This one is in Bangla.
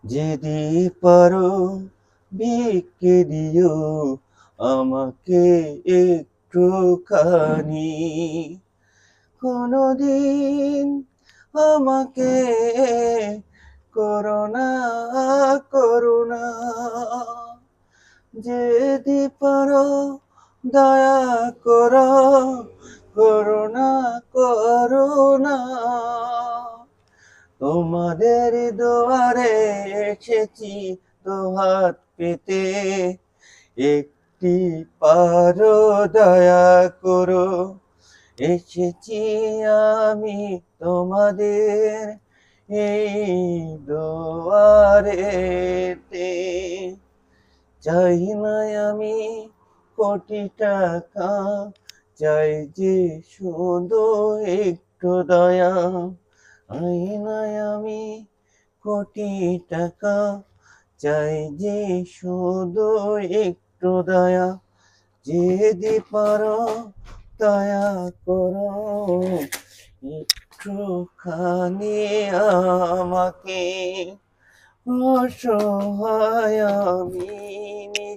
যদি পারো ভিক্ষে দিও আমাকে একটুখানি, কোনদিন আমাকে করুণা করুণা, যদি পারো দয়া করো করুণা করুণা, তোমাদের দুয়ারে এসেছি দুহাত পেতে, একটি পারো দয়া করো। এসেছি আমি তোমাদের এই দুয়ারেতে, চাই না আমি কোটি টাকা, চাই যে শুধু একটু দয়া। চাই না আমি কোটি টাকা, চাই যে শুধু একটু দয়া। যদি পারো দয়া করো একটুখানি আমাকে, অসহায় আমি।